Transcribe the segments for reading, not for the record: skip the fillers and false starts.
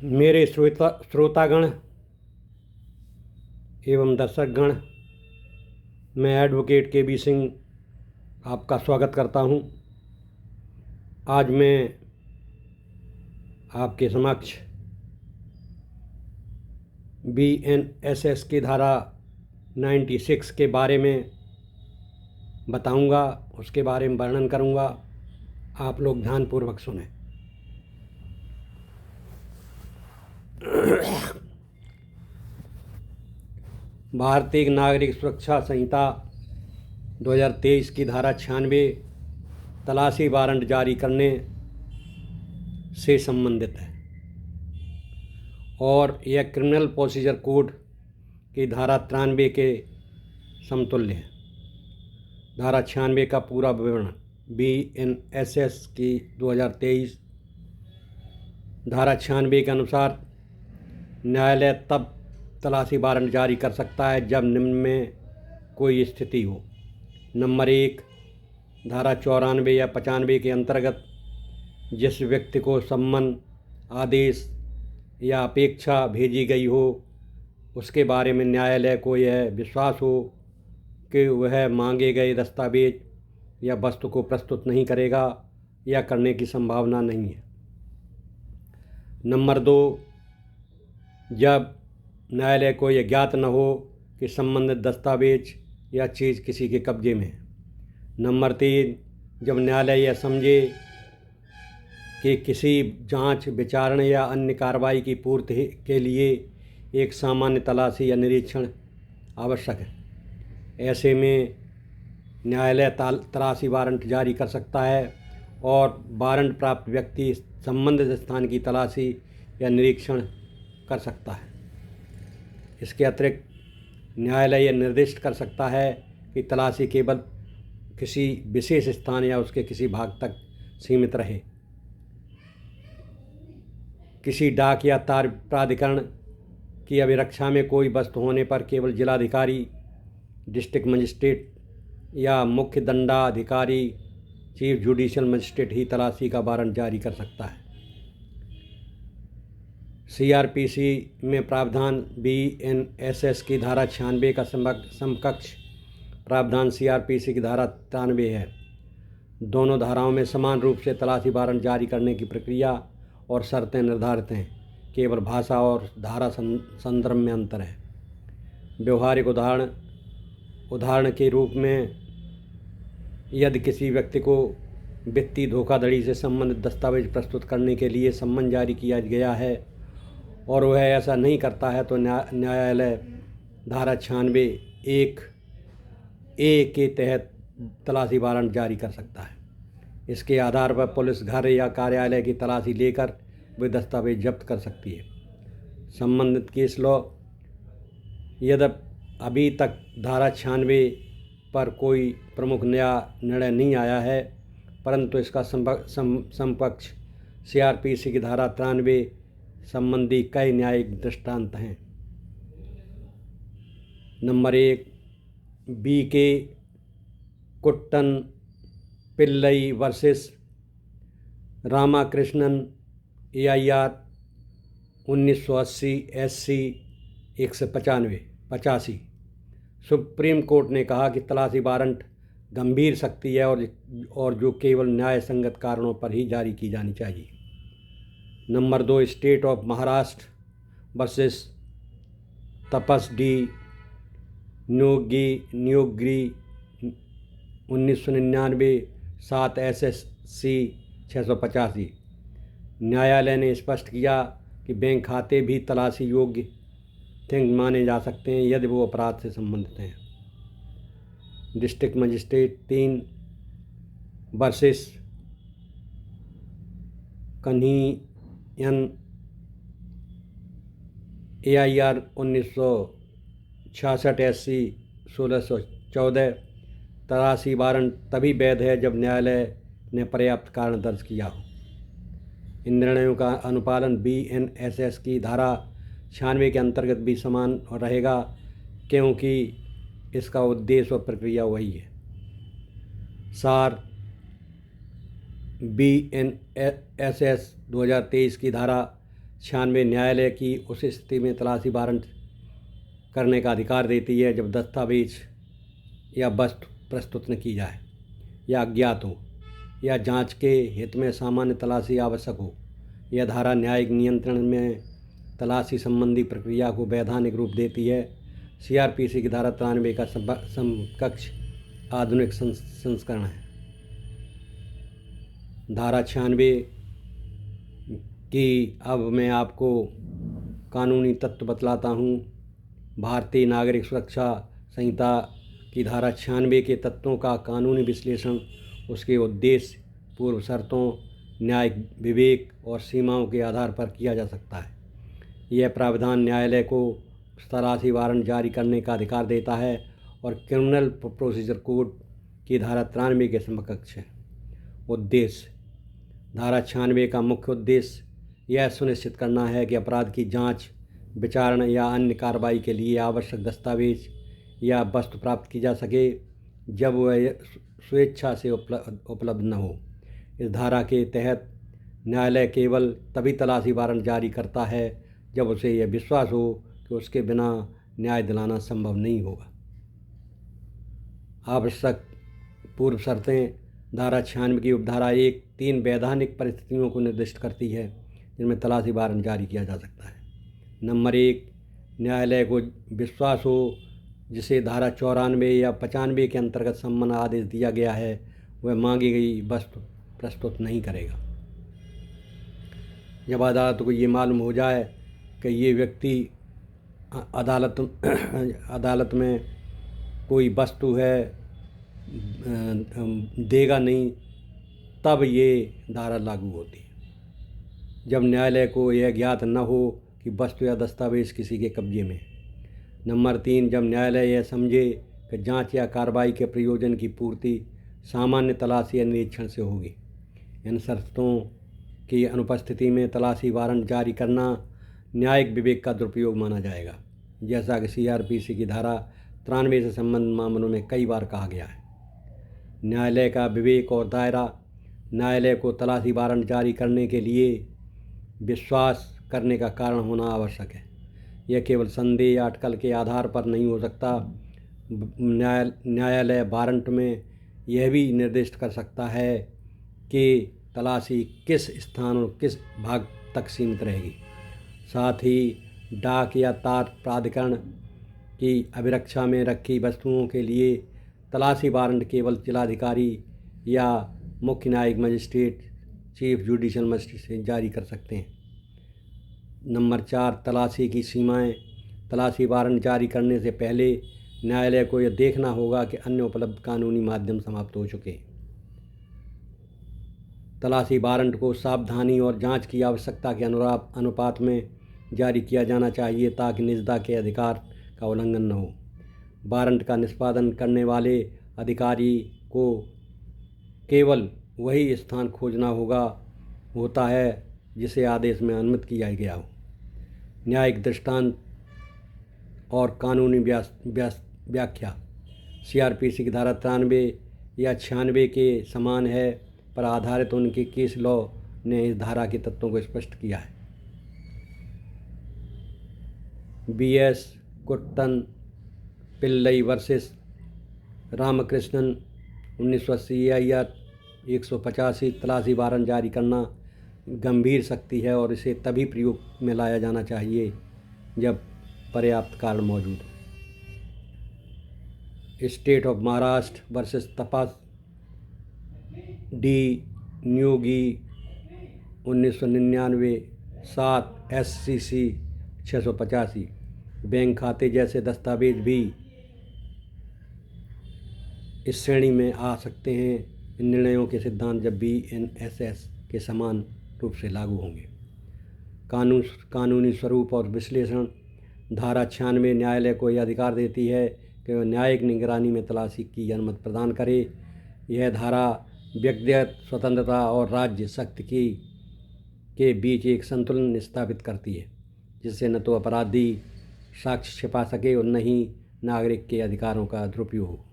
मेरे श्रोतागण एवं दर्शकगण, मैं एडवोकेट के बी सिंह आपका स्वागत करता हूं। आज मैं आपके समक्ष BNSS की धारा 96 के बारे में बताऊंगा, उसके बारे में वर्णन करूंगा। आप लोग ध्यानपूर्वक सुनें। भारतीय नागरिक सुरक्षा संहिता 2023 की धारा 96 तलाशी वारंट जारी करने से संबंधित है और यह क्रिमिनल प्रोसीजर कोड की धारा 93 के समतुल्य है। धारा 96 का पूरा विवरण BNSS की 2023 धारा 96 के अनुसार न्यायालय तब तलाशी वारंट जारी कर सकता है जब निम्न में कोई स्थिति हो। नंबर 1, धारा 94 या 95 के अंतर्गत जिस व्यक्ति को सम्मन, आदेश या अपेक्षा भेजी गई हो, उसके बारे में न्यायालय को यह विश्वास हो कि वह मांगे गए दस्तावेज या वस्तु को प्रस्तुत नहीं करेगा या करने की संभावना नहीं है। नंबर 2, जब न्यायालय को यह ज्ञात न हो कि संबंधित दस्तावेज या चीज़ किसी के कब्जे में है। नंबर 3, जब न्यायालय यह समझे कि किसी जांच, विचारणा या अन्य कार्रवाई की पूर्ति के लिए एक सामान्य तलाशी या निरीक्षण आवश्यक है। ऐसे में न्यायालय तलाशी वारंट जारी कर सकता है और वारंट प्राप्त व्यक्ति संबंधित स्थान की तलाशी या निरीक्षण कर सकता है। इसके अतिरिक्त न्यायालय यह निर्दिष्ट कर सकता है कि तलाशी केवल किसी विशेष स्थान या उसके किसी भाग तक सीमित रहे। किसी डाक या तार प्राधिकरण की अभिरक्षा में कोई वस्तु होने पर केवल जिलाधिकारी, डिस्ट्रिक्ट मजिस्ट्रेट या मुख्य दंडाधिकारी, चीफ जुडिशियल मजिस्ट्रेट ही तलाशी का वारंट जारी कर सकता है। CRPC में प्रावधान BNSS की धारा 96 का समकक्ष प्रावधान CRPC की धारा 93 है। दोनों धाराओं में समान रूप से तलाशी वारंट जारी करने की प्रक्रिया और शर्तें निर्धारित हैं, केवल भाषा और धारा संदर्भ में अंतर है। व्यवहारिक उदाहरण के रूप में, यदि किसी व्यक्ति को वित्तीय धोखाधड़ी से संबंधित दस्तावेज प्रस्तुत करने के लिए सम्मन जारी किया गया है और वह ऐसा नहीं करता है तो न्यायालय धारा 96 1A के तहत तलाशी वारंट जारी कर सकता है। इसके आधार पर पुलिस घर या कार्यालय की तलाशी लेकर वे दस्तावेज जब्त कर सकती है। संबंधित केस लॉ, यद्यपि अभी तक धारा 96 पर कोई प्रमुख नया निर्णय नहीं आया है, परंतु इसका समकक्ष CRPC की धारा 93 संबंधी कई न्यायिक दृष्टांत हैं। Number 1, BK Kuttan Pillai versus Ramakrishnan AIR 1980 SC 185। Supreme court ने कहा कि तलाशी वारंट गंभीर शक्ति है और जो केवल न्याय संगत कारणों पर ही जारी की जानी चाहिए। Number 2, state of Maharashtra versus Tapas D न्योग्री 1999 7 SSC 685। न्यायालय ने स्पष्ट किया कि बैंक खाते भी तलाशी योग्य थिंग माने जा सकते हैं यदि वो अपराध से संबंधित हैं। डिस्ट्रिक्ट मजिस्ट्रेट 3 वर्सेस कन्हियन AIR 1966 SC 1614। तलाशी वारंट तभी वैध है जब न्यायालय ने पर्याप्त कारण दर्ज किया हो। इन निर्णयों का अनुपालन BNSS की धारा 96 के अंतर्गत भी समान रहेगा, क्योंकि इसका उद्देश्य और प्रक्रिया वही है। सार, BNSS 2023 की धारा 96 न्यायालय की उस स्थिति में तलाशी वारंट करने का अधिकार देती है जब दस्तावेज या वस्तु प्रस्तुत न की जाए या अज्ञात हो या जांच के हित में सामान्य तलाशी आवश्यक हो। यह धारा न्यायिक नियंत्रण में तलाशी संबंधी प्रक्रिया को वैधानिक रूप देती है। CRPC की धारा 93 का समकक्ष आधुनिक संस्करण है। धारा 96 की अब मैं आपको कानूनी तत्व बतलाता हूँ। भारतीय नागरिक सुरक्षा संहिता की धारा 96 के तत्वों का कानूनी विश्लेषण उसके उद्देश्य, पूर्व शर्तों, न्यायिक विवेक और सीमाओं के आधार पर किया जा सकता है। यह प्रावधान न्यायालय को तलाशी वारंट जारी करने का अधिकार देता है और क्रिमिनल प्रोसीजर कोड की धारा 93 के समकक्ष है। उद्देश्य: धारा 96 का मुख्य उद्देश्य यह सुनिश्चित करना है कि अपराध की जांच, विचारणा या अन्य कार्रवाई के लिए आवश्यक दस्तावेज या वस्तु प्राप्त की जा सके जब वह स्वेच्छा से उपलब्ध न हो। इस धारा के तहत न्यायालय केवल तभी तलाशी वारंट जारी करता है जब उसे यह विश्वास हो कि उसके बिना न्याय दिलाना संभव नहीं होगा। आवश्यक पूर्व शर्तें: धारा 96 की उपधारा 1 3 वैधानिक परिस्थितियों को निर्दिष्ट करती है जिनमें तलाशी वारंट जारी किया जा सकता है। नंबर 1, न्यायालय को विश्वास हो जिसे धारा 94 या 95 के अंतर्गत सम्मन आदेश दिया गया है वह मांगी गई वस्तु प्रस्तुत नहीं करेगा। जब अदालत को ये मालूम हो जाए कि ये व्यक्ति अदालत में कोई वस्तु है देगा नहीं, तब ये धारा लागू होती है। जब न्यायालय को यह ज्ञात न हो कि वस्तु या दस्तावेज किसी के कब्जे में है। नंबर 3, जब न्यायालय यह समझे कि जांच या कार्रवाई के प्रयोजन की पूर्ति सामान्य तलाशी या निरीक्षण से होगी। इन शर्तों की अनुपस्थिति में तलाशी वारंट जारी करना न्यायिक विवेक का दुरुपयोग माना जाएगा, जैसा कि CRPC की धारा 93 से संबंधित मामलों में कई बार कहा गया है। न्यायालय का विवेक और दायरा: न्यायालय को तलाशी वारंट जारी करने के लिए विश्वास करने का कारण होना आवश्यक है। यह केवल संदेह या अटकल के आधार पर नहीं हो सकता। न्यायालय वारंट में यह भी निर्दिष्ट कर सकता है कि तलाशी किस स्थान और किस भाग तक सीमित रहेगी। साथ ही डाक या तार प्राधिकरण की अभिरक्षा में रखी वस्तुओं के लिए तलाशी वारंट केवल जिलाधिकारी या मुख्य न्यायिक मजिस्ट्रेट, चीफ जुडिशियल मजिस्ट्रेट जारी कर सकते हैं। नंबर 4, तलाशी की सीमाएं: तलाशी वारंट जारी करने से पहले न्यायालय को यह देखना होगा कि अन्य उपलब्ध कानूनी माध्यम समाप्त हो चुके हैं। तलाशी वारंट को सावधानी और जांच की आवश्यकता के अनुपात में जारी किया जाना चाहिए ताकि निजता के अधिकार का उल्लंघन न हो। वारंट का निष्पादन करने वाले अधिकारी को केवल वही स्थान खोजना होता है जिसे आदेश में अनुमति किया गया हो। न्यायिक दृष्टांत और कानूनी व्याख्या: CRPC की धारा 93 या 96 के समान है, पर आधारित उनके केस लॉ ने इस धारा के तत्वों को स्पष्ट किया है। BS Kuttan Pillai versus Ramakrishnan 1980 CIR 185 तलाशी वारंट जारी करना गंभीर शक्ति है और इसे तभी प्रयोग में लाया जाना चाहिए जब पर्याप्त कारण मौजूद हो। स्टेट ऑफ महाराष्ट्र वर्सेस तपास डी न्योगी 1999 7 SCC 685 बैंक खाते जैसे दस्तावेज भी इस श्रेणी में आ सकते हैं। इन निर्णयों के सिद्धांत जब BNSS के समान रूप से लागू होंगे। कानूनी स्वरूप और विश्लेषण: धारा 96 न्यायालय को यह अधिकार देती है कि वह न्यायिक निगरानी में तलाशी की अनुमति प्रदान करे। यह धारा व्यक्तिगत स्वतंत्रता और राज्य शक्ति के बीच एक संतुलन स्थापित करती है, जिससे न तो अपराधी साक्ष्य छिपा सके और न ही नागरिक के अधिकारों का दुरुपयोग हो।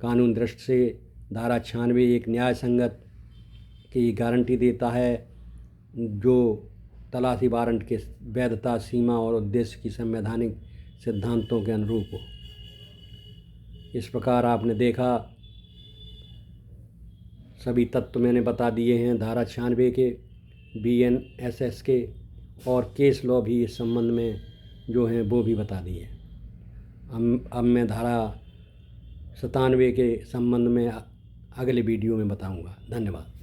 कानून दृष्टि से धारा 96 एक न्याय संगत की गारंटी देता है जो तलाशी वारंट के वैधता, सीमा और उद्देश्य की संवैधानिक सिद्धांतों के अनुरूप हो। इस प्रकार आपने देखा, सभी तत्व मैंने बता दिए हैं धारा 96 के, BNSS के, और केस लॉ भी इस संबंध में जो हैं वो भी बता दिए। अब मैं धारा 97 के संबंध में अगले वीडियो में बताऊंगा। धन्यवाद।